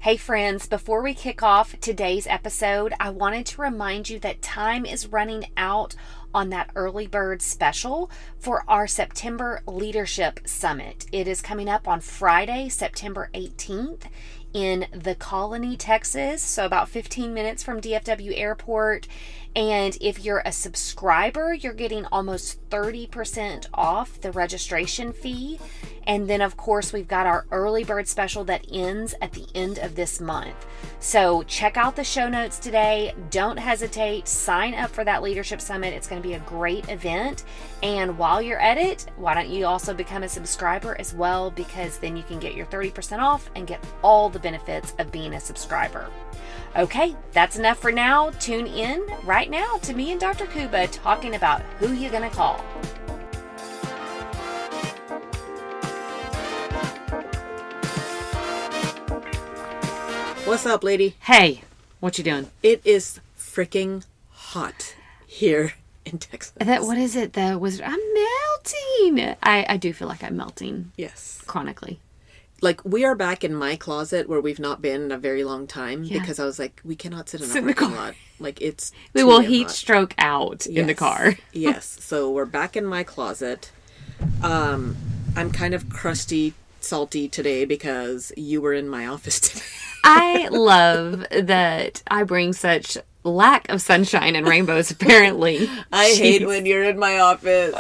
Hey friends, before we kick off today's episode, I wanted to remind you that time is running out on that early bird special for our September Leadership Summit. It is coming up on Friday, September 18th in the Colony, Texas, so about 15 minutes from DFW Airport. And if you're a subscriber, you're getting almost 30% off the registration fee. And then, of course, we've got our early bird special that ends at the end of this month. So check out the show notes today. Don't hesitate. Sign up for that Leadership Summit. It's going to be a great event. And while you're at it, why don't you also become a subscriber as well? Because then you can get your 30% off and get all the benefits of being a subscriber. Okay, that's enough for now. Tune in right now to me and Dr. Kuba talking about who you're going to call. What's up, lady? Hey, what you doing? It is freaking hot here in Texas. What is it? I'm melting. I do feel like I'm melting. Yes. Chronically. Like, we are back in my closet where we've not been in a very long time because I was like, we cannot sit in a parking lot. Like, it's we will heat stroke out in the car. Yes. So we're back in my closet. I'm kind of crusty, salty today because you were in my office today. I love that I bring such lack of sunshine and rainbows, apparently. I hate when you're in my office.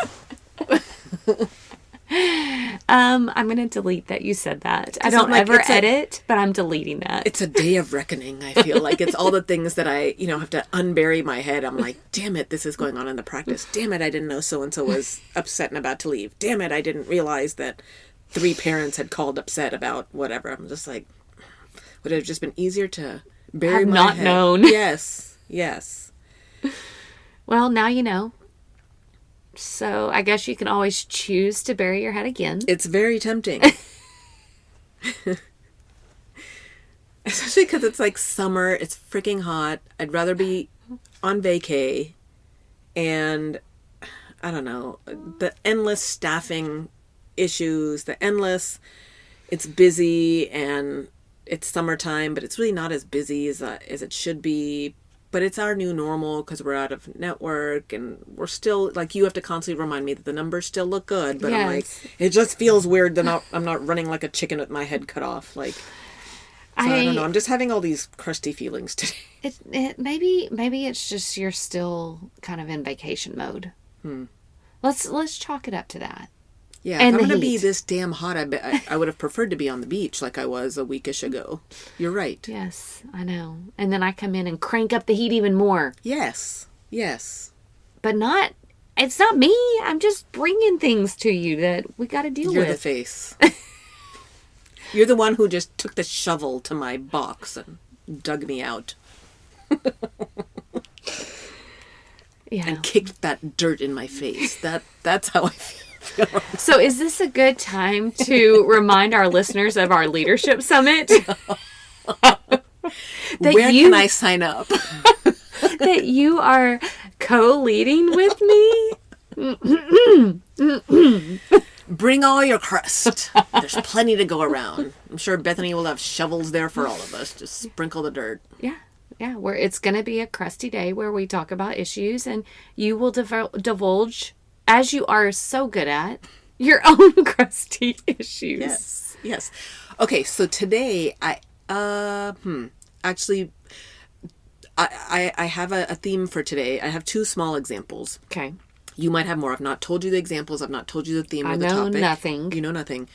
I'm going to delete that you said that. I don't ever edit, but I'm deleting that. It's a day of reckoning, I feel like. It's all the things that I, have to unbury my head. I'm like, damn it, this is going on in the practice. Damn it, I didn't know so-and-so was upset and about to leave. Damn it, I didn't realize that 3 parents had called upset about whatever. I'm just like, would it have just been easier to bury my not head? Known. Yes. Well, now you know. So I guess you can always choose to bury your head again. It's very tempting. Especially because it's like summer. It's freaking hot. I'd rather be on vacay. And I don't know. The endless staffing issues. It's busy and it's summertime, but it's really not as busy as it should be. But it's our new normal because we're out of network and we're still, like, you have to constantly remind me that the numbers still look good. But yes. I'm like, it just feels weird that I'm not running like a chicken with my head cut off. Like, so I don't know. I'm just having all these crusty feelings today. Maybe it's just you're still kind of in vacation mode. Let's chalk it up to that. Yeah, if I'm going to be this damn hot, I would have preferred to be on the beach like I was a weekish ago. You're right. Yes, I know. And then I come in and crank up the heat even more. Yes. But it's not me. I'm just bringing things to you that we got to deal with. You're the face. You're the one who just took the shovel to my box and dug me out. Yeah. And kicked that dirt in my face. That's how I feel. So is this a good time to remind our listeners of our leadership summit? Where can I sign up? That you are co-leading with me? Bring all your crust. There's plenty to go around. I'm sure Bethany will have shovels there for all of us. Just sprinkle the dirt. Yeah, where it's going to be a crusty day where we talk about issues and you will divulge, as you are so good at, your own crusty issues. Yes. Okay, so today I have a theme for today. I have 2 small examples. Okay. You might have more. I've not told you the examples. I've not told you the theme or the topic. I know nothing. You know nothing.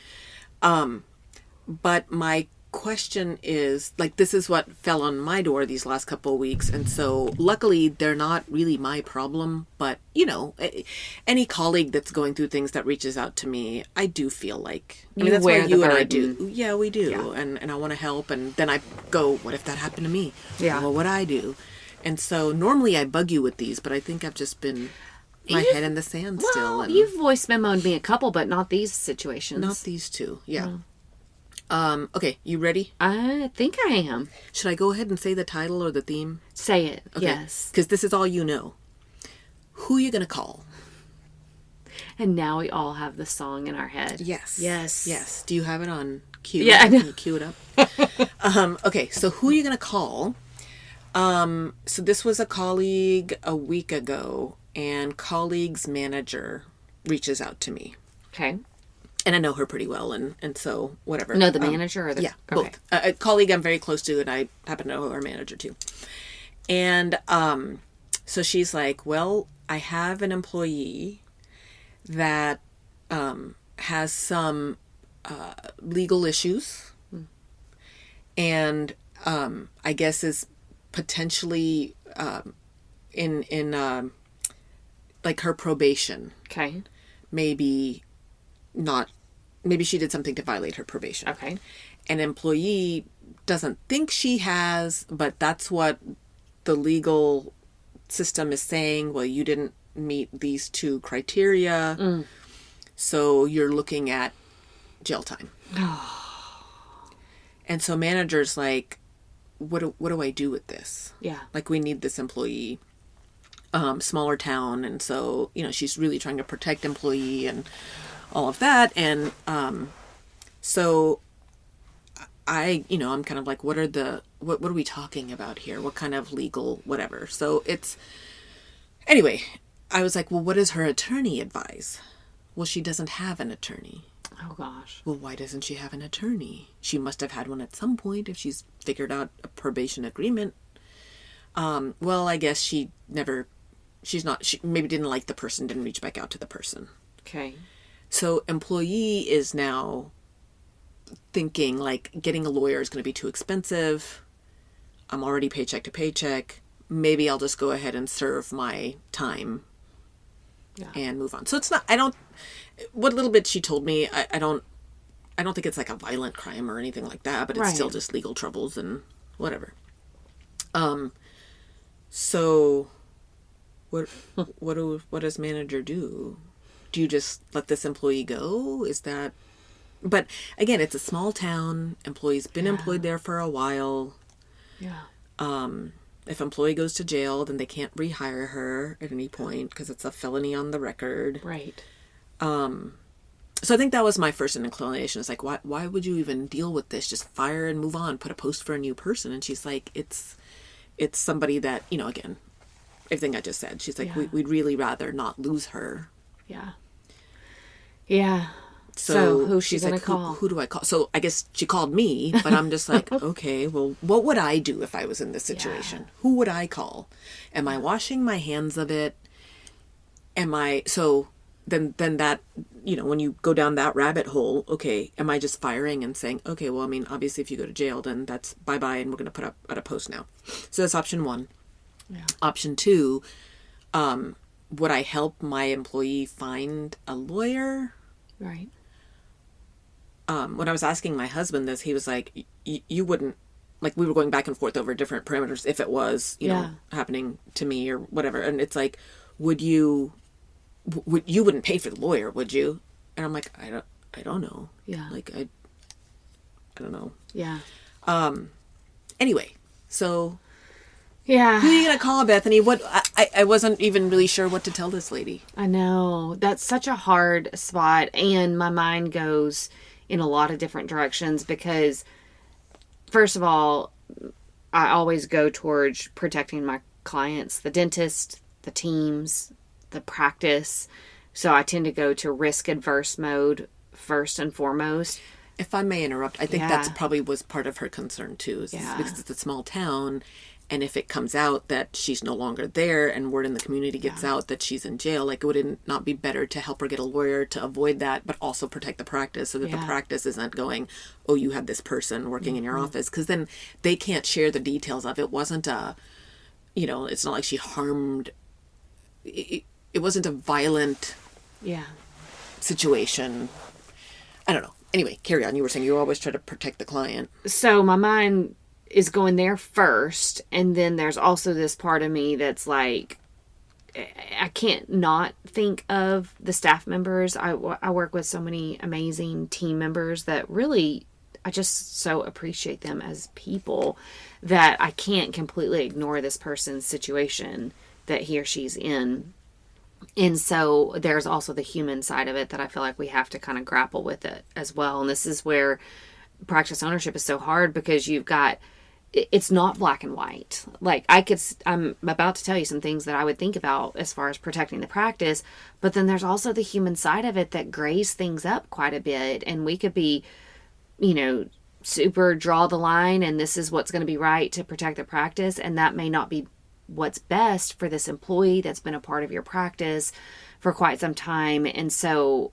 But my question is, like, this is what fell on my door these last couple of weeks, and so luckily they're not really my problem, but any colleague that's going through things that reaches out to me, I do feel like that's what you and I do. Yeah, we do. Yeah. And I want to help, and then I go, what if that happened to me? Yeah. Well, what I do? And so normally I bug you with these, but I think I've just been my head in the sand still. Well, you've voice memoed me a couple, but not these situations. Not these 2. Yeah. Okay, you ready? I think I am. Should I go ahead and say the title or the theme? Say it, okay. Yes. Because this is all you know. Who are you going to call? And now we all have the song in our head. Yes. Yes. Yes. Do you have it on cue. Yeah, I know. Can you cue it up? Okay, so who are you going to call? So this was a colleague a week ago, and colleague's manager reaches out to me. Okay. And I know her pretty well, and so whatever. No, the manager or the... Yeah, okay. both. A colleague I'm very close to, and I happen to know her manager too. And so she's like, well, I have an employee that has some legal issues, and I guess is potentially in like her probation. Okay. Maybe she did something to violate her probation. Okay. An employee doesn't think she has, but that's what the legal system is saying. Well, you didn't meet these 2 criteria, so you're looking at jail time. And so manager's like, what do I do with this? Yeah. Like, we need this employee. Smaller town, and so, she's really trying to protect employee and all of that. And so I'm kind of like, what are we talking about here? What kind of legal whatever? So anyway, I was like, well, what does her attorney advise? Well, she doesn't have an attorney. Oh, gosh. Well, why doesn't she have an attorney? She must have had one at some point if she's figured out a probation agreement. Well, I guess she maybe didn't like the person, didn't reach back out to the person. Okay. So employee is now thinking, like, getting a lawyer is going to be too expensive. I'm already paycheck to paycheck. Maybe I'll just go ahead and serve my time and move on. So it's not, what little bit she told me, I don't think it's like a violent crime or anything like that, but it's still just legal troubles and whatever. So what does manager do? Do you just let this employee go? But again, it's a small town. Employee's been employed there for a while. Yeah. If employee goes to jail, then they can't rehire her at any point because it's a felony on the record. Right. So I think that was my first inclination. It's like, why would you even deal with this? Just fire and move on. Put a post for a new person. And she's like, it's somebody that, again, everything I just said. She's like, we'd really rather not lose her. Yeah. Yeah. So who's she she's gonna like, call? Who do I call? So I guess she called me, but I'm just like, okay, well, what would I do if I was in this situation? Yeah. Who would I call? Am I washing my hands of it? So then that, when you go down that rabbit hole, okay, am I just firing and saying, okay, well, I mean, obviously if you go to jail, then that's bye-bye and we're going to put up at a post now. So that's option 1. Yeah. Option 2, would I help my employee find a lawyer? Right. When I was asking my husband this, he was like, you wouldn't, like, we were going back and forth over different parameters if it was, happening to me or whatever. And it's like, you wouldn't pay for the lawyer, would you? And I'm like, I don't know. Yeah. Like, I don't know. Yeah. Anyway, so yeah. who are you going to call, Bethany? I wasn't even really sure what to tell this lady. I know. That's such a hard spot. And my mind goes in a lot of different directions because, first of all, I always go towards protecting my clients, the dentist, the teams, the practice. So I tend to go to risk adverse mode first and foremost. If I may interrupt, I think that's probably was part of her concern too, because it's a small town. And if it comes out that she's no longer there and word in the community gets out that she's in jail, like, would it not be better to help her get a lawyer to avoid that, but also protect the practice so that the practice isn't going, oh, you had this person working in your office? Because then they can't share the details of it. Wasn't it's not like she harmed. It wasn't a violent situation. I don't know. Anyway, carry on. You were saying you always try to protect the client. So my mind is going there first, and then there's also this part of me that's like, I can't not think of the staff members. I work with so many amazing team members that really, I just so appreciate them as people that I can't completely ignore this person's situation that he or she's in. And so there's also the human side of it that I feel like we have to kind of grapple with it as well. And this is where practice ownership is so hard because it's not black and white. Like I'm about to tell you some things that I would think about as far as protecting the practice, but then there's also the human side of it that grays things up quite a bit. And we could be, super draw the line and this is what's going to be right to protect the practice. And that may not be what's best for this employee that's been a part of your practice for quite some time. And so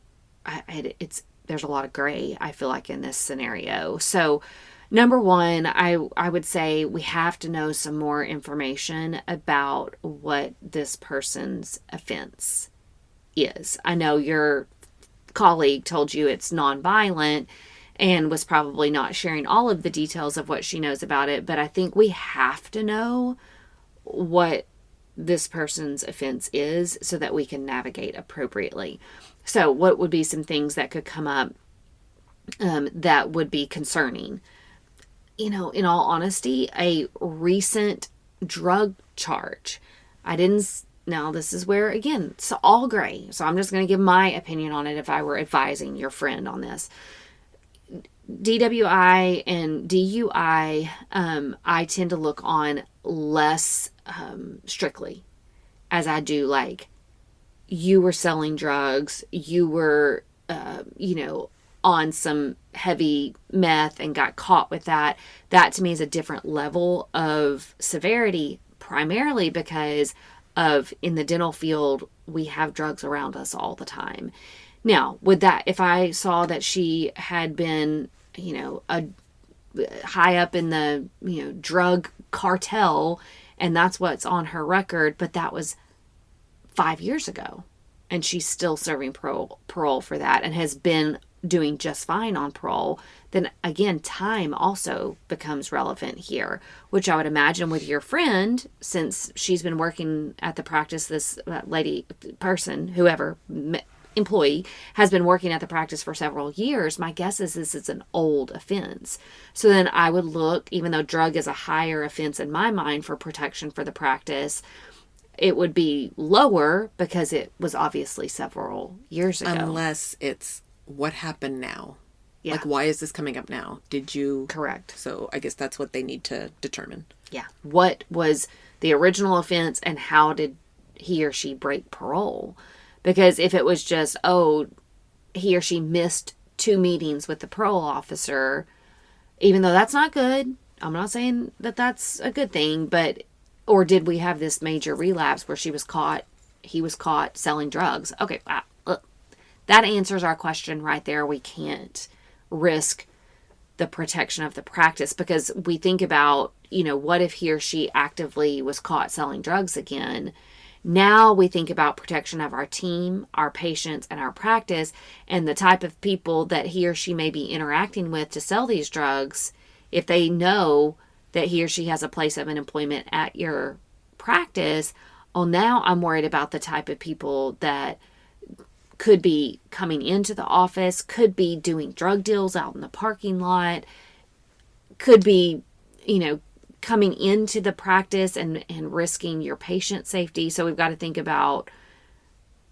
there's a lot of gray, I feel like, in this scenario. So number one, I would say we have to know some more information about what this person's offense is. I know your colleague told you it's nonviolent and was probably not sharing all of the details of what she knows about it, but I think we have to know what this person's offense is so that we can navigate appropriately. So what would be some things that could come up that would be concerning? In all honesty, a recent drug charge. Now this is where, again, it's all gray. So I'm just going to give my opinion on it if I were advising your friend on this. DWI and DUI, I tend to look on less strictly as I do like you were selling drugs, you were, on some heavy meth and got caught with that. That to me is a different level of severity, primarily because in the dental field, we have drugs around us all the time. Now, if I saw that she had been, high up in the, drug cartel, and that's what's on her record, but that was 5 years ago, and she's still serving parole for that and has been doing just fine on parole, then again, time also becomes relevant here, which I would imagine with your friend, since she's been working at the practice, this employee has been working at the practice for several years. My guess is this is an old offense. So then I would look, even though drug is a higher offense in my mind for protection for the practice, it would be lower because it was obviously several years ago. Unless it's what happened now. Yeah. Like, why is this coming up now? Did you... Correct. So I guess that's what they need to determine. Yeah. What was the original offense and how did he or she break parole? Because if it was just, he or she missed 2 meetings with the parole officer, even though that's not good, I'm not saying that that's a good thing, but, or did we have this major relapse where he was caught selling drugs? Okay, look, that answers our question right there. We can't risk the protection of the practice because we think about, what if he or she actively was caught selling drugs again? Now we think about protection of our team, our patients, and our practice, and the type of people that he or she may be interacting with to sell these drugs. If they know that he or she has a place of employment at your practice, now I'm worried about the type of people that could be coming into the office, could be doing drug deals out in the parking lot, could be, coming into the practice and risking your patient safety. So we've got to think about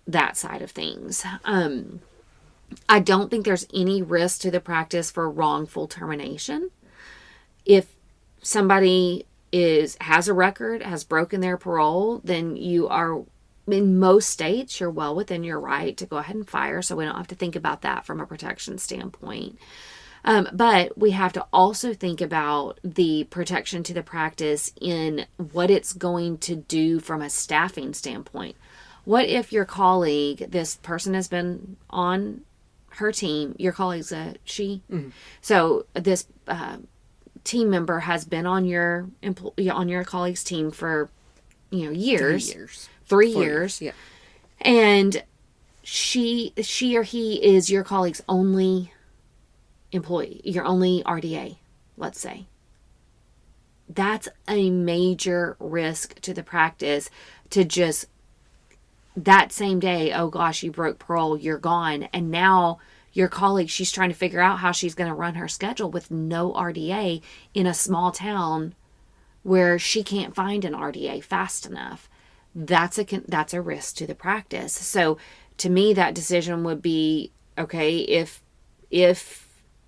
that side of things. I don't think there's any risk to the practice for wrongful termination. If somebody has a record, has broken their parole, then you are, in most states, you're well within your right to go ahead and fire. So we don't have to think about that from a protection standpoint. But we have to also think about the protection to the practice in what it's going to do from a staffing standpoint. What if your colleague, this person has been on her team, your colleague's a she? Mm-hmm. So this team member has been on your colleague's team for, years. 3 years. Yeah. And she or he is your colleague's only employee, your only RDA, let's say. That's a major risk to the practice to just that same day, oh gosh, you broke parole, you're gone. And now your colleague, she's trying to figure out how she's going to run her schedule with no RDA in a small town where she can't find an RDA fast enough. That's a risk to the practice. So to me, that decision would be, okay, if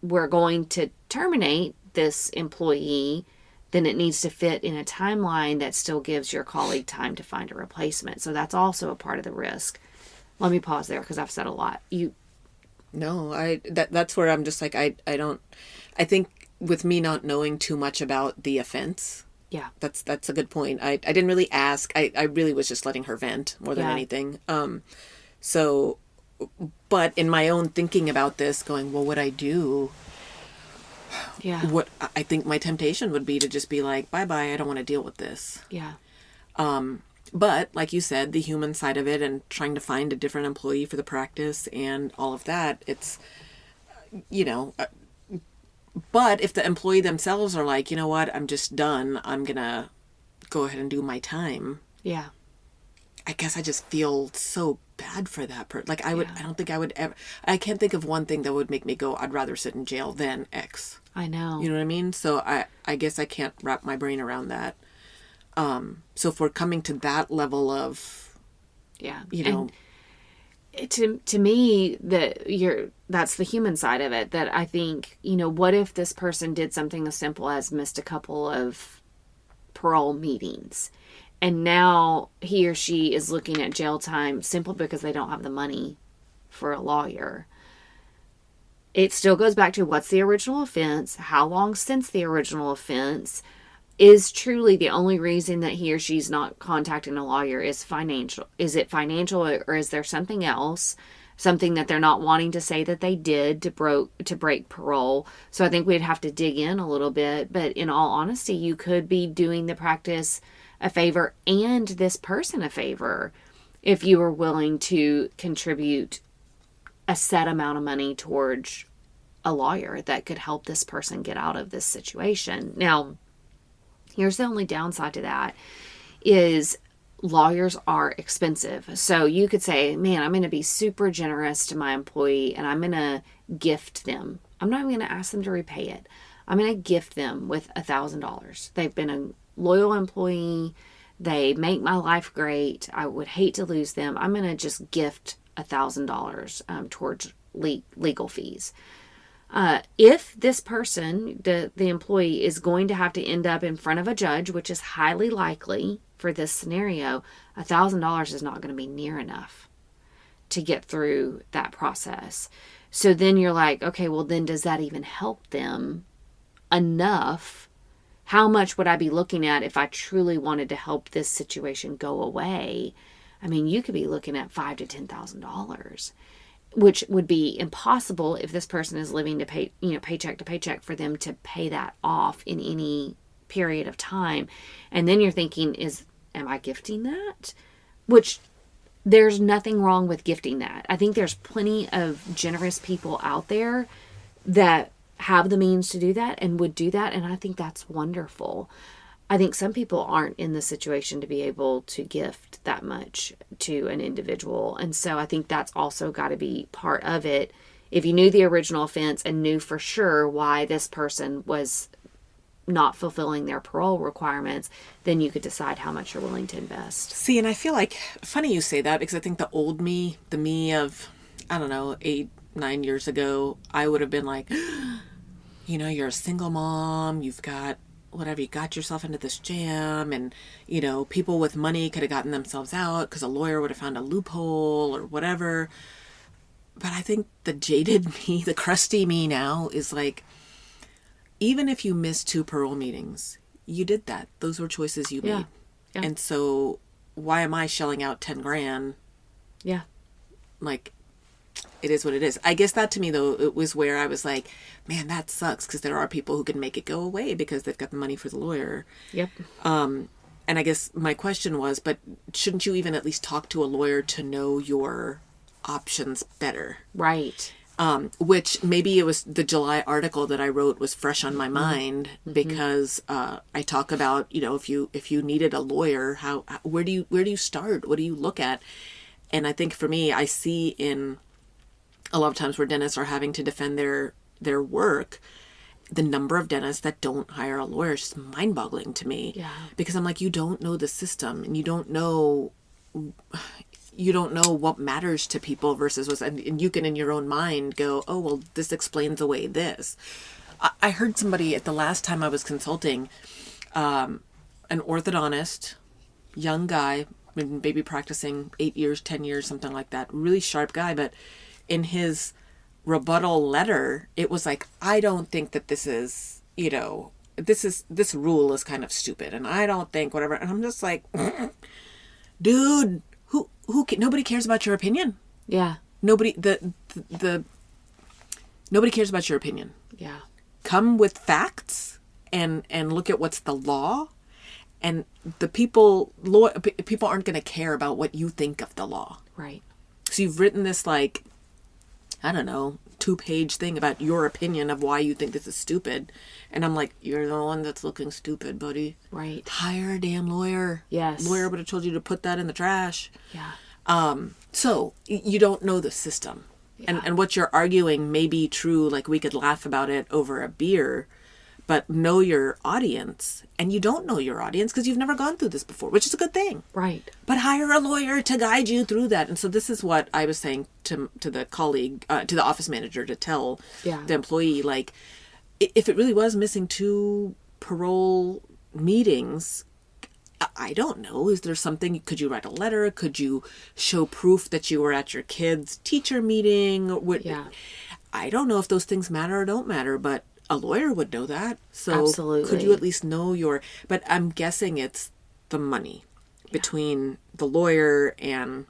we're going to terminate this employee, then it needs to fit in a timeline that still gives your colleague time to find a replacement. So that's also a part of the risk. Let me pause there because I've said a lot. No, that's where I'm just like, I don't, I think with me not knowing too much about the offense. Yeah. That's a good point. I didn't really ask. I really was just letting her vent more than anything. So, but in my own thinking about this, going, well, what I do? Yeah. What I think my temptation would be to just be like, bye, I don't want to deal with this. Yeah. But like you said, the human side of it and trying to find a different employee for the practice and all of that, it's, but if the employee themselves are like, you know what, I'm just done, I'm going to go ahead and do my time. Yeah. I guess I just feel so bad for that person. Like I don't think I would ever, I can't think of one thing that would make me go, I'd rather sit in jail than X. I know. You know what I mean? So I guess I can't wrap my brain around that. So if we're coming to that level of, And to me, that's the human side of it, that I think, what if this person did something as simple as missed a couple of parole meetings, and now he or she is looking at jail time simply because they don't have the money for a lawyer. It still goes back to what's the original offense, how long since the original offense. Is truly the only reason that he or she's not contacting a lawyer is financial? Is it financial, or is there something else, something that they're not wanting to say that they did to break parole? So I think we'd have to dig in a little bit. But in all honesty, you could be doing the practice a favor and this person a favor if you were willing to contribute a set amount of money towards a lawyer that could help this person get out of this situation. Now, here's the only downside to that is lawyers are expensive. So you could say, man, I'm going to be super generous to my employee and I'm going to gift them. I'm not even going to ask them to repay it. I'm going to gift them with $1,000. They've been a loyal employee. They make my life great. I would hate to lose them. I'm going to just gift $1,000 towards legal fees. If this person, the employee, is going to have to end up in front of a judge, which is highly likely for this scenario, $1,000 is not going to be near enough to get through that process. So then you're like, okay, well then does that even help them enough? How much would I be looking at if I truly wanted to help this situation go away? I mean, you could be looking at $5,000 to $10,000. Which would be impossible if this person is living to pay, paycheck to paycheck, for them to pay that off in any period of time. And then you're thinking, am I gifting that? Which there's nothing wrong with gifting that. I think there's plenty of generous people out there that have the means to do that and would do that. And I think that's wonderful. I think some people aren't in the situation to be able to gift that much to an individual. And so I think that's also got to be part of it. If you knew the original offense and knew for sure why this person was not fulfilling their parole requirements, then you could decide how much you're willing to invest. See, and I feel like, funny you say that, because I think the old me, the me of, I don't know, 8-9 years ago, I would have been like, you're a single mom, you've got whatever, you got yourself into this jam, and people with money could have gotten themselves out because a lawyer would have found a loophole or whatever. But I think the jaded me, the crusty me now, is like, even if you missed 2 parole meetings, you did that. Those were choices you made. Yeah. And so why am I shelling out $10,000? Yeah. Like, it is what it is. I guess that to me, though, it was where I was like, man, that sucks, because there are people who can make it go away because they've got the money for the lawyer. Yep. And I guess my question was, but shouldn't you even at least talk to a lawyer to know your options better? Right. Which maybe it was the July article that I wrote was fresh on my mind, because I talk about, if you needed a lawyer, where do you start? What do you look at? And I think for me, I see in a lot of times where dentists are having to defend their work, the number of dentists that don't hire a lawyer is just mind-boggling to me. Yeah. Because I'm like, you don't know the system, and you don't know. you don't know what matters to people versus what's, and you can in your own mind go, oh, well, this explains away this. I heard somebody at the last time I was consulting, an orthodontist, young guy, been maybe practicing 8 years, 10 years, something like that. Really sharp guy. But in his rebuttal letter, it was like, I don't think that this is, this rule is kind of stupid. And I don't think whatever. And I'm just like, dude, nobody cares about your opinion. Yeah. Nobody cares about your opinion. Yeah. Come with facts and look at what's the law. And the people aren't going to care about what you think of the law. Right. So you've written this, like, I don't know, 2-page thing about your opinion of why you think this is stupid. And I'm like, you're the one that's looking stupid, buddy. Right. Hire a damn lawyer. Yes. Lawyer would have told you to put that in the trash. Yeah. So you don't know the system. Yeah. And what you're arguing may be true, like we could laugh about it over a beer, but know your audience. And you don't know your audience because you've never gone through this before, which is a good thing. Right. But hire a lawyer to guide you through that. And so this is what I was saying to the colleague, to the office manager, to tell the employee, like, if it really was missing 2 parole meetings, I don't know. Is there something? Could you write a letter? Could you show proof that you were at your kid's teacher meeting? I don't know if those things matter or don't matter, but a lawyer would know that. So absolutely. Could you at least know but I'm guessing it's the money between the lawyer and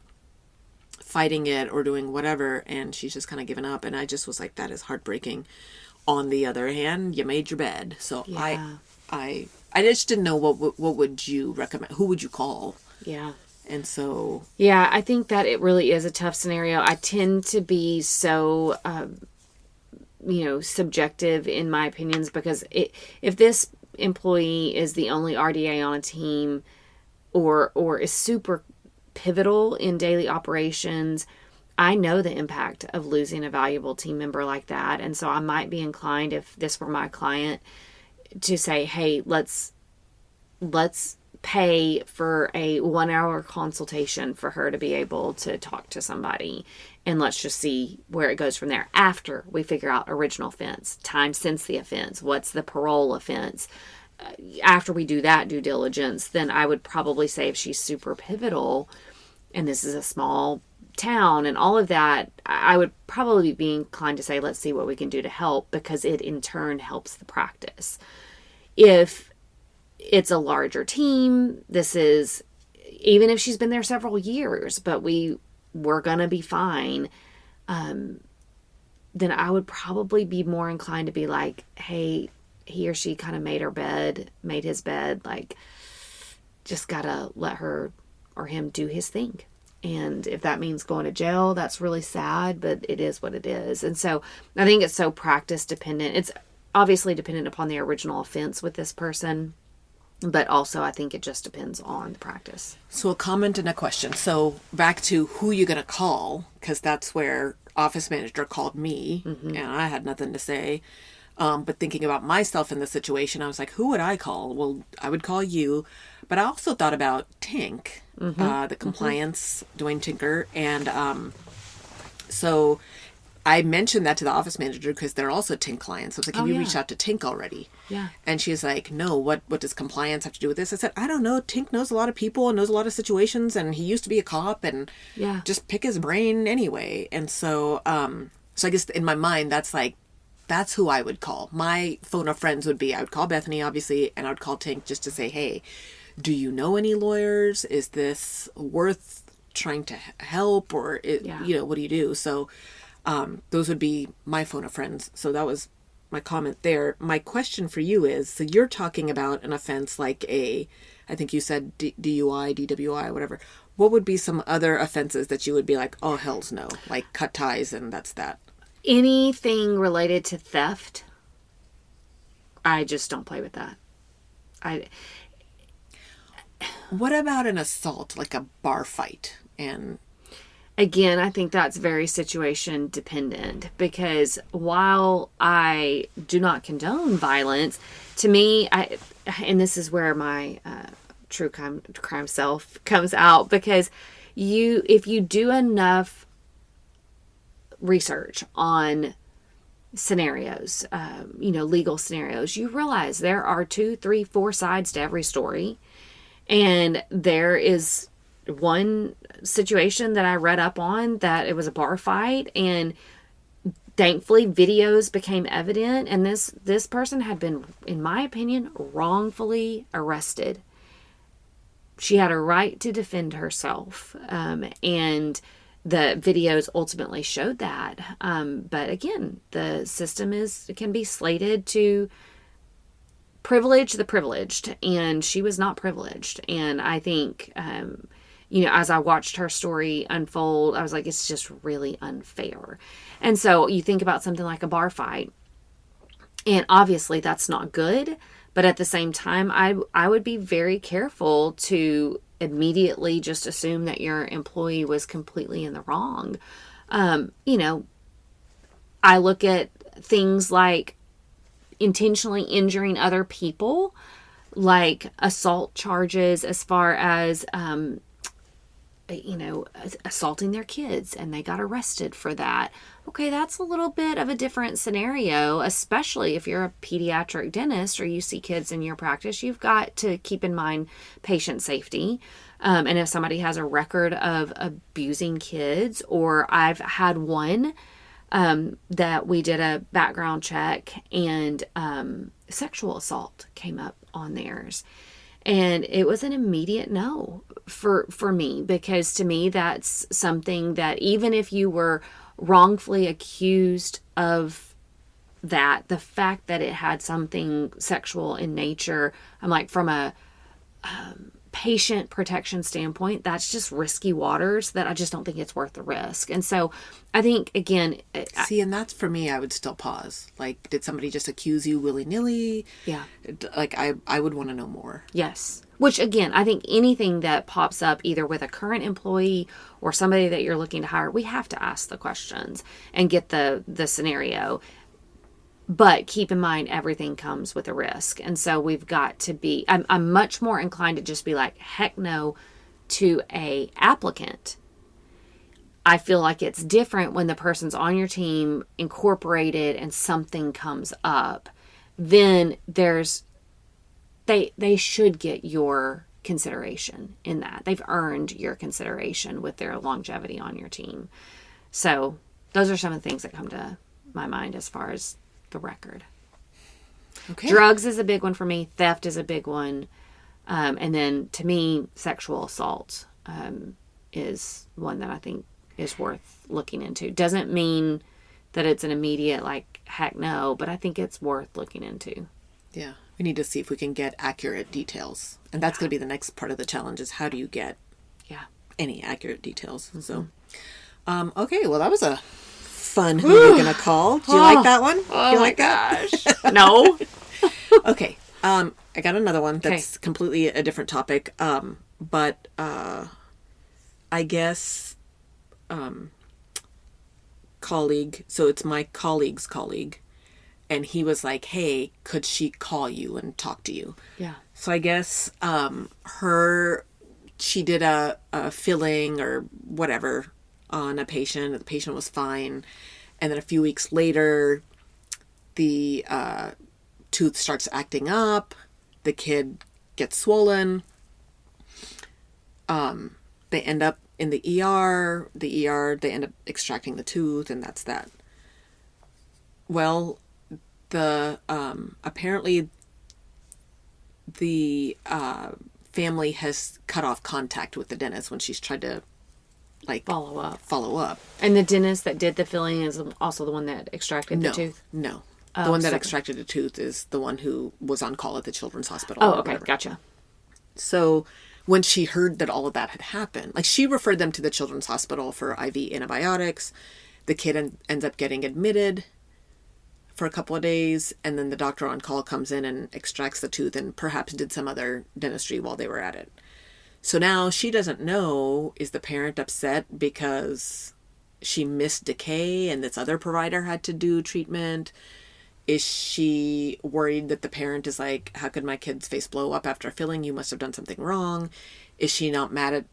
fighting it or doing whatever. And she's just kind of given up. And I just was like, that is heartbreaking. On the other hand, you made your bed. So I just didn't know what would you recommend? Who would you call? Yeah. And so... Yeah, I think that it really is a tough scenario. I tend to be so, subjective in my opinions because if this employee is the only RDA on a team or is super pivotal in daily operations, I know the impact of losing a valuable team member like that. And so I might be inclined, if this were my client, to say, hey, let's pay for a 1-hour consultation for her to be able to talk to somebody. And let's just see where it goes from there. After we figure out original offense, time since the offense, what's the parole offense. After we do that due diligence, then I would probably say if she's super pivotal and this is a small town and all of that, I would probably be inclined to say, let's see what we can do to help, because it in turn helps the practice. If it's a larger team, even if she's been there several years, but we're going to be fine, then I would probably be more inclined to be like, hey, he or she kind of made his bed, like, just got to let her or him do his thing. And if that means going to jail, that's really sad, but it is what it is. And so I think it's so practice dependent. It's obviously dependent upon the original offense with this person, but also I think it just depends on the practice. So a comment and a question. So back to who you're going to call, because that's where office manager called me, and I had nothing to say. But thinking about myself in the situation, I was like, who would I call? Well, I would call you. But I also thought about Tink, the compliance, Dwayne Tinker. And so I mentioned that to the office manager because they're also Tink clients. I was like, have you reached out to Tink already? Yeah. And she's like, no, what does compliance have to do with this? I said, I don't know. Tink knows a lot of people and knows a lot of situations. And he used to be a cop and just pick his brain anyway. And so, so I guess in my mind, that's who I would call. My phone of friends would be, I would call Bethany, obviously, and I would call Tink just to say, hey, do you know any lawyers? Is this worth trying to help? Or, what do you do? So those would be my phone of friends. So that was my comment there. My question for you is, so you're talking about an offense like I think you said DUI, DWI, whatever. What would be some other offenses that you would be like, oh, hells no, like cut ties and that's that? Anything related to theft, I just don't play with that. What about an assault, like a bar fight? And again, I think that's very situation dependent, because while I do not condone violence, to me, and this is where my true crime self comes out, because if you do enough research on scenarios, legal scenarios, you realize there are 2, 3, 4 sides to every story. And there is one situation that I read up on that it was a bar fight, and thankfully videos became evident, and this person had been, in my opinion, wrongfully arrested. She had a right to defend herself, and the videos ultimately showed that. But again, the system can be slated to privilege the privileged, and she was not privileged. And I think, as I watched her story unfold, I was like, it's just really unfair. And so you think about something like a bar fight, and obviously that's not good. But at the same time, I would be very careful to immediately just assume that your employee was completely in the wrong. I look at things like intentionally injuring other people, like assault charges, as far as, assaulting their kids, and they got arrested for that. Okay, that's a little bit of a different scenario, especially if you're a pediatric dentist or you see kids in your practice. You've got to keep in mind patient safety. And if somebody has a record of abusing kids, or I've had one that we did a background check, and sexual assault came up on theirs. And it was an immediate no for me, because to me, that's something that even if you were wrongfully accused of that, the fact that it had something sexual in nature, I'm like, from a patient protection standpoint, that's just risky waters that I just don't think it's worth the risk. And so I think, again, and that's, for me, I would still pause. Like, did somebody just accuse you willy-nilly? Yeah. Like, I would want to know more. Yes. Which, again, I think anything that pops up either with a current employee or somebody that you're looking to hire, we have to ask the questions and get the scenario. But keep in mind, everything comes with a risk. And so we've got to be, I'm much more inclined to just be like, heck no to a applicant. I feel like it's different when the person's on your team, incorporated, and something comes up. Then they should get your consideration in that. They've earned your consideration with their longevity on your team. So those are some of the things that come to my mind as far as the record. Okay. Drugs is a big one for me. Theft is a big one. And then, to me, sexual assault is one that I think is worth looking into. Doesn't mean that it's an immediate, like, heck no, but I think it's worth looking into. Yeah. We need to see if we can get accurate details. And that's going to be the next part of the challenge, is how do you get any accurate details? Mm-hmm. So, okay, well, that was a fun Who We're Gonna Call. Do you like that one? Oh, you my gosh. No. Okay. I got another one that's completely a different topic. But I guess colleague, so it's my colleague's colleague, and he was like, hey, could she call you and talk to you? Yeah. So I guess she did a filling or whatever on a patient. The patient was fine. And then a few weeks later, the tooth starts acting up. The kid gets swollen. They end up in the ER. The ER, they end up extracting the tooth, and that's that. Well, apparently the family has cut off contact with the dentist when she's tried to follow up. And the dentist that did the filling is also the one that extracted the tooth? No. The one that extracted the tooth is the one who was on call at the children's hospital. Oh, okay. Gotcha. So when she heard that all of that had happened, she referred them to the children's hospital for IV antibiotics. The kid ends up getting admitted for a couple of days, and then the doctor on call comes in and extracts the tooth and perhaps did some other dentistry while they were at it. So now she doesn't know, is the parent upset because she missed decay and this other provider had to do treatment? Is she worried that the parent is like, how could my kid's face blow up after a filling? You must have done something wrong. Is she not mad at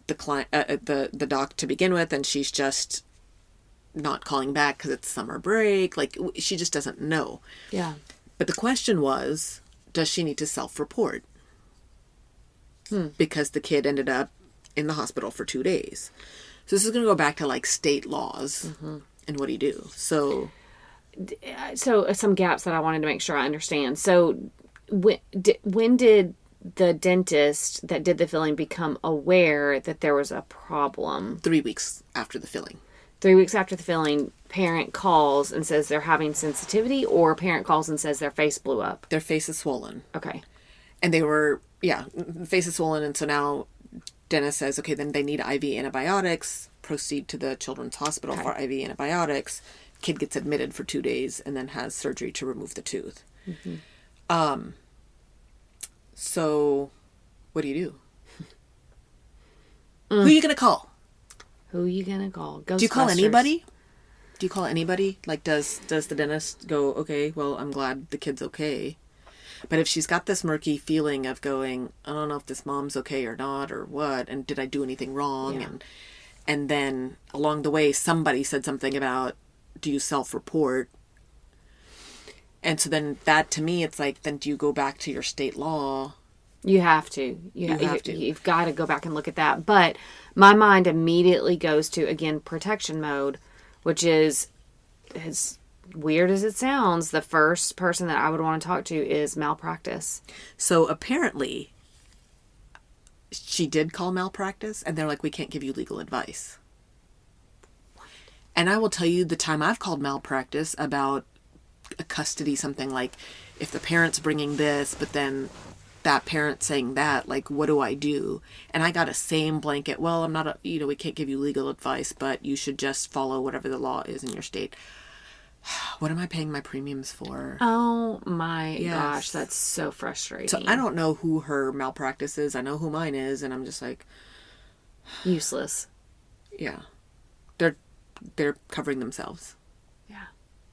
the doc to begin with, and she's just not calling back because it's summer break. Like, she just doesn't know. Yeah. But the question was, does she need to self-report? Because the kid ended up in the hospital for 2 days. So this is going to go back to like state laws and what do you do? So some gaps that I wanted to make sure I understand. So when did the dentist that did the filling become aware that there was a problem? 3 weeks after the filling. 3 weeks after the filling, parent calls and says they're having sensitivity, or parent calls and says their face blew up? Their face is swollen. Okay. And they were, face is swollen. And so now dentist says, okay, then they need IV antibiotics. Proceed to the children's hospital for IV antibiotics. Kid gets admitted for 2 days and then has surgery to remove the tooth. So what do you do? Who are you going to call? Who are you going to call? Do you call anybody? Do you call anybody? Like, does the dentist go, okay, well, I'm glad the kid's okay. But if she's got this murky feeling of going, I don't know if this mom's okay or not or what, and did I do anything wrong? Yeah. And then along the way, somebody said something about, do you self-report? And so then that, to me, it's like, then do you go back to your state law? You have to. You have to. You've got to go back and look at that. But my mind immediately goes to, again, protection mode, which is, as weird as it sounds, the first person that I would want to talk to is malpractice. So apparently, she did call malpractice, and they're like, we can't give you legal advice. And I will tell you, the time I've called malpractice about a custody, something like, if the parent's bringing this, but then that parent saying that, like, what do I do? And I got a same blanket, well, I'm not, we can't give you legal advice, but you should just follow whatever the law is in your state. What am I paying my premiums for? Oh my gosh, that's so frustrating. So I don't know who her malpractice is. I know who mine is, and I'm just like, useless. Yeah. They're covering themselves. Yeah.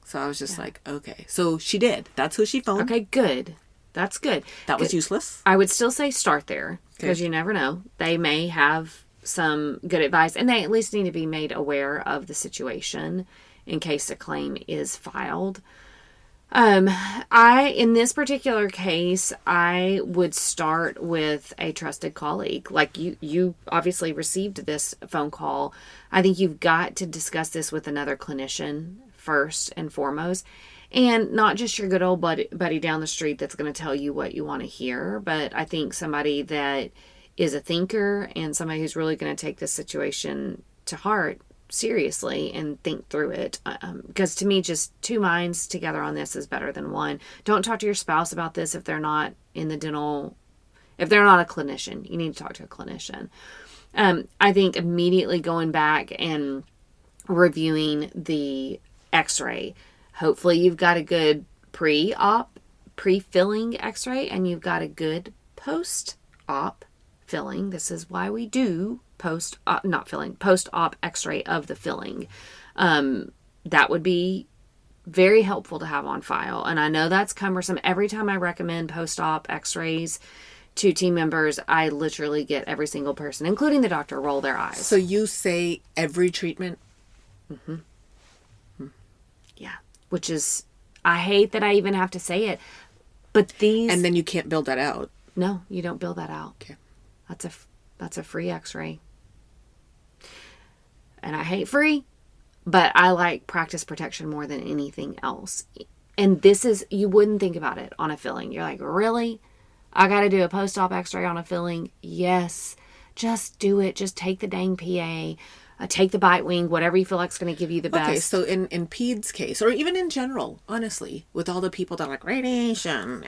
So I was just like, okay. So she did. That's who she phoned. Okay, good. That's good. That was useless. I would still say start there, because you never know. They may have some good advice, and they at least need to be made aware of the situation in case a claim is filed. In this particular case, I would start with a trusted colleague. Like you obviously received this phone call. I think you've got to discuss this with another clinician first and foremost. And not just your good old buddy down the street that's going to tell you what you want to hear, but I think somebody that is a thinker and somebody who's really going to take this situation to heart seriously and think through it. Because to me, just two minds together on this is better than one. Don't talk to your spouse about this if they're not in the dental, if they're not a clinician. You need to talk to a clinician. I think immediately going back and reviewing the x-ray. Hopefully you've got a good pre-filling x-ray, and you've got a good post-op filling. This is why we do post-op x-ray of the filling. That would be very helpful to have on file. And I know that's cumbersome. Every time I recommend post-op x-rays to team members, I literally get every single person, including the doctor, roll their eyes. So you say every treatment? Mm-hmm. Yeah. Which is, I hate that I even have to say it, but these... And then you can't build that out. No, you don't build that out. Okay. That's a free x-ray. And I hate free, but I like practice protection more than anything else. And this is, you wouldn't think about it on a filling. You're like, really? I got to do a post-op x-ray on a filling? Yes. Just do it. Just take the dang PA. Take the bite wing, whatever you feel like is going to give you the best. Okay, so in Peds' case, or even in general, honestly, with all the people that are like, radiation,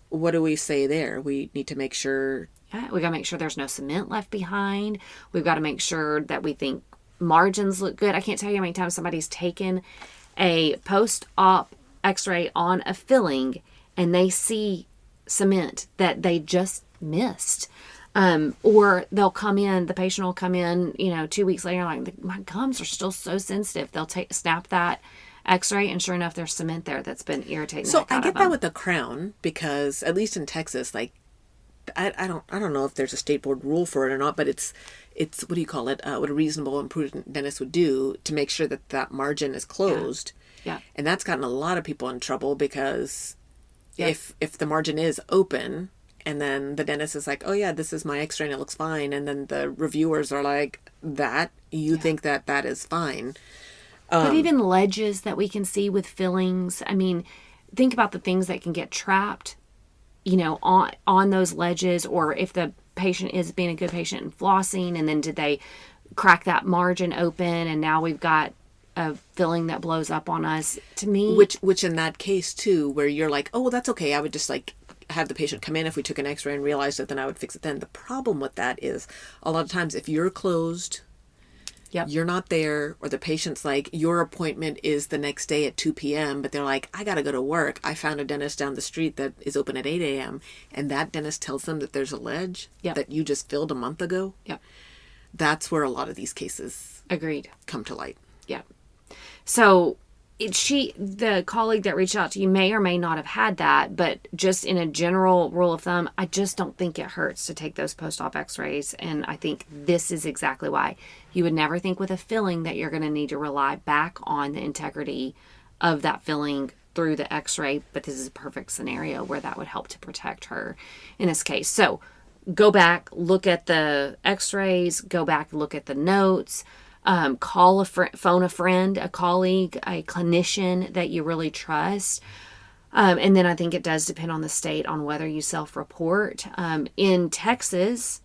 what do we say there? We need to make sure... Yeah, we got to make sure there's no cement left behind. We've got to make sure that we think margins look good. I can't tell you how many times somebody's taken a post-op x-ray on a filling and they see cement that they just missed. Or they'll come in, the patient will come in, 2 weeks later, like, my gums are still so sensitive. They'll snap that x-ray, and sure enough, there's cement there that's been irritating. So I get that with the crown, because at least in Texas, like, I don't know if there's a state board rule for it or not, but it's what do you call it? What a reasonable and prudent dentist would do to make sure that that margin is closed. Yeah. And that's gotten a lot of people in trouble because Yeah. if the margin is open and then the dentist is like, oh yeah, this is my x-ray and it looks fine. And then the reviewers are like, you think that is fine. But even ledges that we can see with fillings, I mean, think about the things that can get trapped, on those ledges, or if the patient is being a good patient and flossing, and then did they crack that margin open and now we've got a filling that blows up on us. To me, which in that case too, where you're like, oh well, that's okay, I would just like have the patient come in if we took an x-ray and realized it, then I would fix it then. The problem with that is a lot of times if you're closed, you're not there, or the patient's like, your appointment is the next day at 2 p.m., but they're like, I gotta go to work. I found a dentist down the street that is open at 8 a.m. and that dentist tells them that there's a ledge that you just filled a month ago. Yep. That's where a lot of these cases agreed come to light. Yeah. So the colleague that reached out to you may or may not have had that, but just in a general rule of thumb, I just don't think it hurts to take those post-op x-rays. And I think this is exactly why. You would never think with a filling that you're going to need to rely back on the integrity of that filling through the x-ray, but this is a perfect scenario where that would help to protect her in this case. So go back, look at the x-rays, go back, look at the notes. Call phone a friend, a colleague, a clinician that you really trust. And then I think it does depend on the state on whether you self-report. In Texas,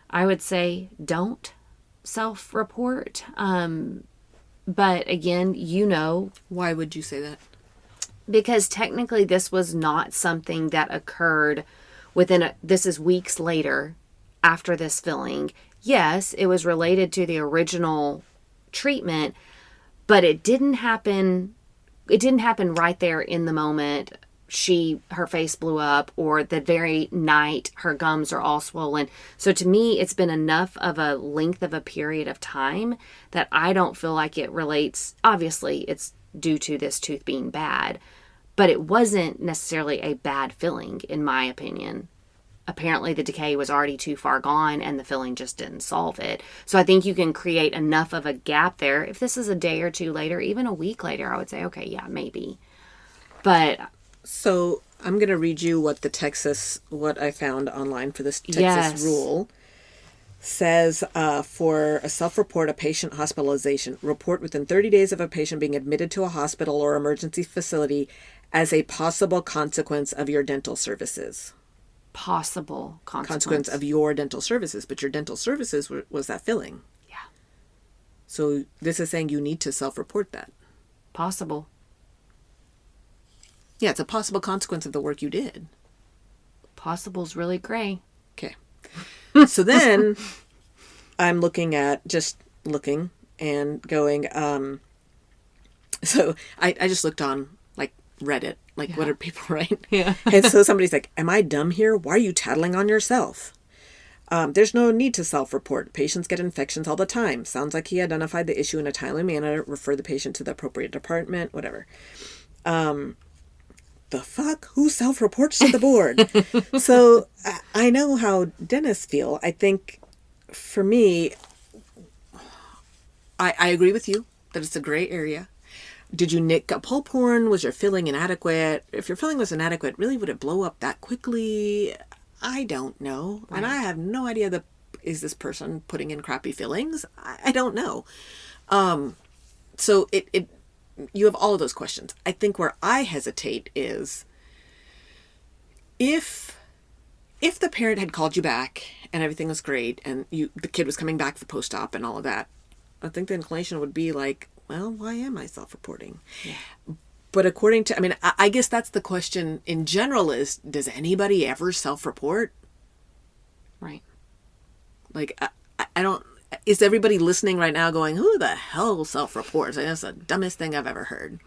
I would say don't self-report. But again, Why would you say that? Because technically this was not something that occurred this is weeks later after this filling. Yes, it was related to the original treatment, but it didn't happen right there in the moment her face blew up, or the very night her gums are all swollen. So to me, it's been enough of a length of a period of time that I don't feel like it relates. Obviously, it's due to this tooth being bad, but it wasn't necessarily a bad filling, in my opinion. Apparently the decay was already too far gone and the filling just didn't solve it. So I think you can create enough of a gap there. If this is a day or two later, even a week later, I would say, okay, yeah, maybe. But so I'm going to read you what I found online for this Texas rule says. For a self-report, a patient hospitalization, report within 30 days of a patient being admitted to a hospital or emergency facility as a possible consequence of your dental services. Possible consequence of your dental services, but your dental services was that filling. Yeah. So this is saying you need to self-report that. Possible. Yeah, it's a possible consequence of the work you did. Possible's really gray. Okay. So then I'm looking and going, so I just looked on like Reddit. Like, what are people write? Yeah. And so somebody's like, am I dumb here? Why are you tattling on yourself? There's no need to self-report. Patients get infections all the time. Sounds like he identified the issue in a timely manner. Refer the patient to the appropriate department, whatever. The fuck? Who self-reports to the board? So I know how dentists feel. I think for me, I agree with you that it's a gray area. Did you nick a pulp horn? Was your filling inadequate? If your filling was inadequate, really, would it blow up that quickly? I don't know. Right. And I have no idea is this person putting in crappy fillings? I don't know. So you have all of those questions. I think where I hesitate is if the parent had called you back and everything was great and the kid was coming back for post-op and all of that, I think the inclination would be like, well, why am I self-reporting? Yeah. But according to, I guess that's the question in general is, does anybody ever self-report? Right. Like, I don't, is everybody listening right now going, who the hell self-reports? That's the dumbest thing I've ever heard.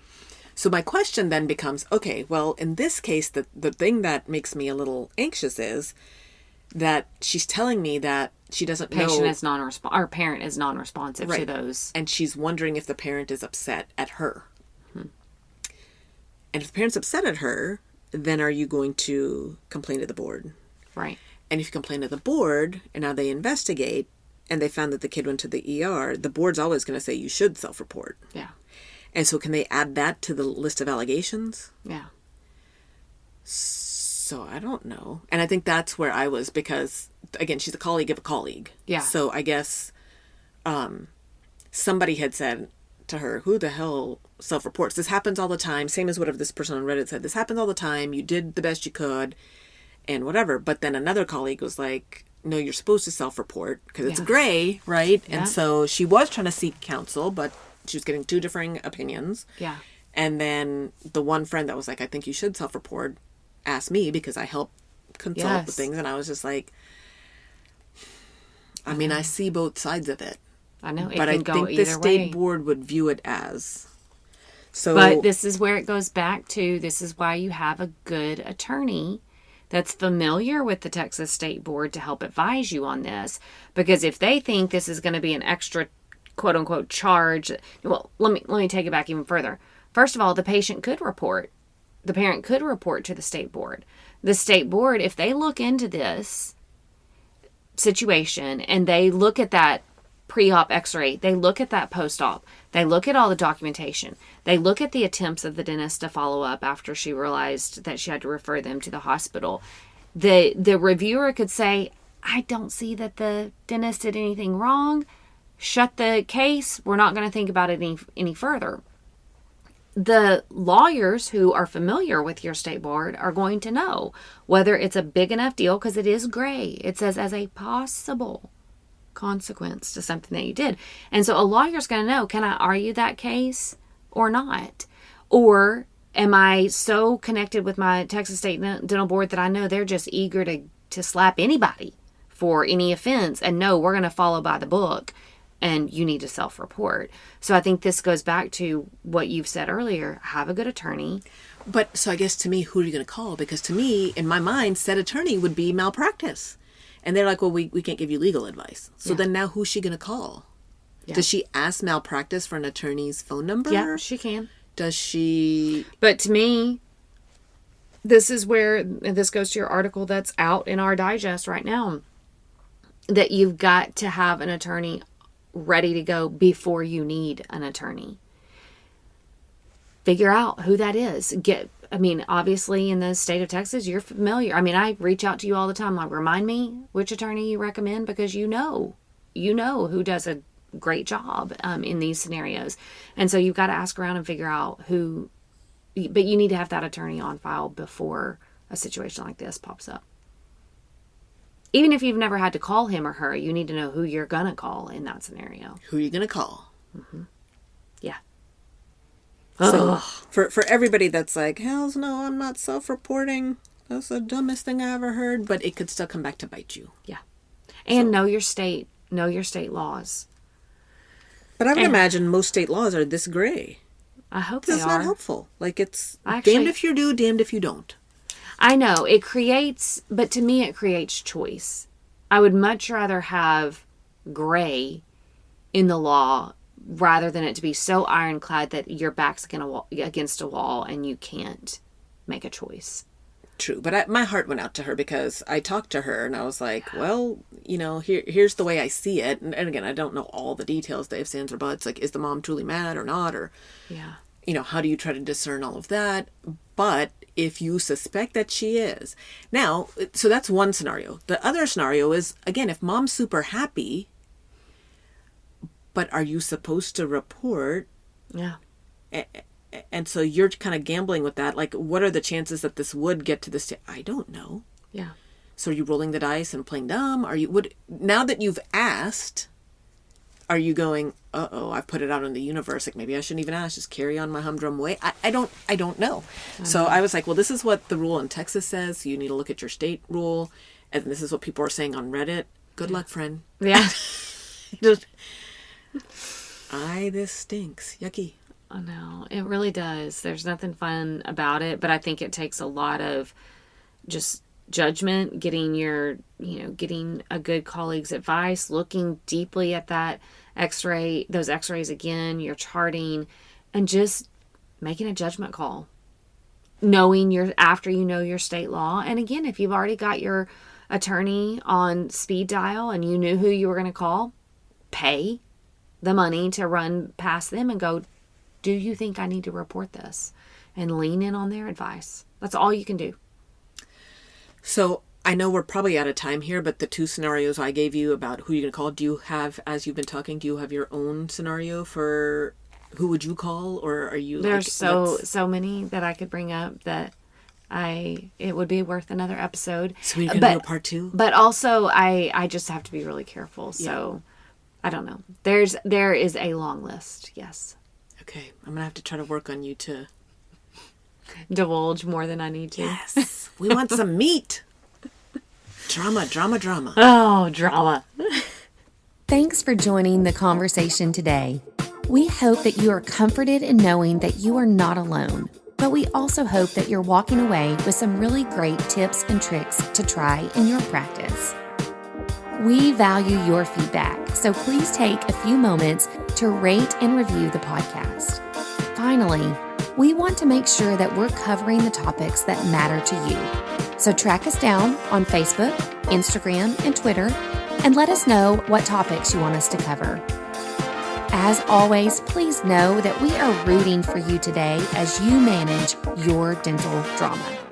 So my question then becomes, okay, well, in this case, the thing that makes me a little anxious is that she's telling me that she doesn't know. Our parent is non-responsive to those. And she's wondering if the parent is upset at her. And if the parent's upset at her, then are you going to complain to the board? Right. And if you complain to the board and now they investigate and they found that the kid went to the ER, the board's always going to say you should self-report. Yeah. And so can they add that to the list of allegations? Yeah. So I don't know. And I think that's where I was because, again, she's a colleague of a colleague. Yeah. So I guess somebody had said to her, who the hell self-reports? This happens all the time. Same as whatever this person on Reddit said. This happens all the time. You did the best you could and whatever. But then another colleague was like, no, you're supposed to self-report because it's gray, right? Yeah. And so she was trying to seek counsel, but she was getting two differing opinions. Yeah. And then the one friend that was like, I think you should self-report, asked me because I help consult with things. And I was just like, I mean, I see both sides of it. I know. But I think the state board would view it as. So, but this is where it goes back to, this is why you have a good attorney that's familiar with the Texas State Board to help advise you on this. Because if they think this is going to be an extra quote unquote charge, well, let me take it back even further. First of all, the patient could report. The parent could report to the state board. The state board, if they look into this situation and they look at that pre-op x-ray, they look at that post-op, they look at all the documentation, they look at the attempts of the dentist to follow up after she realized that she had to refer them to the hospital, the reviewer could say, I don't see that the dentist did anything wrong. Shut the case. We're not going to think about it any further. The lawyers who are familiar with your state board are going to know whether it's a big enough deal, because it is gray. It says as a possible consequence to something that you did. And so a lawyer's going to know, can I argue that case or not? Or am I so connected with my Texas State Dental Board that I know they're just eager to slap anybody for any offense, and no, we're going to follow by the book and you need to self-report. So I think this goes back to what you've said earlier. Have a good attorney. But so I guess to me, who are you going to call? Because to me, in my mind, said attorney would be malpractice. And they're like, well, we can't give you legal advice. So then now who's she going to call? Yeah. Does she ask malpractice for an attorney's phone number? Yeah, she can. Does she? But to me, this is where, and this goes to your article that's out in our digest right now, that you've got to have an attorney ready to go before you need an attorney. Figure out who that is. Obviously in the state of Texas, you're familiar. I reach out to you all the time. Like, remind me which attorney you recommend, because you know who does a great job in these scenarios. And so you've got to ask around and figure out who, but you need to have that attorney on file before a situation like this pops up. Even if you've never had to call him or her, you need to know who you're going to call in that scenario. Who are you going to call? Mm-hmm. Yeah. So for everybody that's like, hells no, I'm not self-reporting. That's the dumbest thing I ever heard. But it could still come back to bite you. Yeah. And know your state laws. But I would imagine most state laws are this gray. I hope they are. That's not helpful. Like, it's damned if you do, damned if you don't. I know but to me it creates choice. I would much rather have gray in the law rather than it to be so ironclad that your back's against a wall and you can't make a choice. True, but my heart went out to her because I talked to her and I was like, well, here's the way I see it. And again, I don't know all the details, the ifs, ands, or buts. Like, is the mom truly mad or not? Or, how do you try to discern all of that? But if you suspect that she is. Now, so that's one scenario. The other scenario is, again, if mom's super happy, but are you supposed to report? Yeah. And so you're kind of gambling with that. Like, what are the chances that this would get to this? I don't know. Yeah. So are you rolling the dice and playing dumb? Now that you've asked, are you going, I've put it out in the universe. Like, maybe I shouldn't even ask. Just carry on my humdrum way. I don't know. So I was like, well, this is what the rule in Texas says. You need to look at your state rule. And this is what people are saying on Reddit. Good luck, friend. Yeah. This stinks. Yucky. I know. It really does. There's nothing fun about it, but I think it takes a lot of just judgment, getting a good colleague's advice, looking deeply at that x-ray, those x-rays again, your charting, and just making a judgment call. After you know your state law. And again, if you've already got your attorney on speed dial and you knew who you were going to call, pay the money to run past them and go, do you think I need to report this? And lean in on their advice. That's all you can do. So I know we're probably out of time here, but the 2 scenarios I gave you about who you're going to call, do you have, as you've been talking, do you have your own scenario for who would you call? Or are you There's so many that I could bring up that it would be worth another episode. So we're going to do a part 2? But also I just have to be really careful. So I don't know. There is a long list. Yes. Okay. I'm going to have to try to work on you to divulge more than I need to. Yes. We want some meat. Drama. Oh, drama. Thanks for joining the conversation today. We hope that you are comforted in knowing that you are not alone, but we also hope that you're walking away with some really great tips and tricks to try in your practice. We value your feedback, so please take a few moments to rate and review the podcast. Finally, we want to make sure that we're covering the topics that matter to you. So track us down on Facebook, Instagram, and Twitter, and let us know what topics you want us to cover. As always, please know that we are rooting for you today as you manage your dental drama.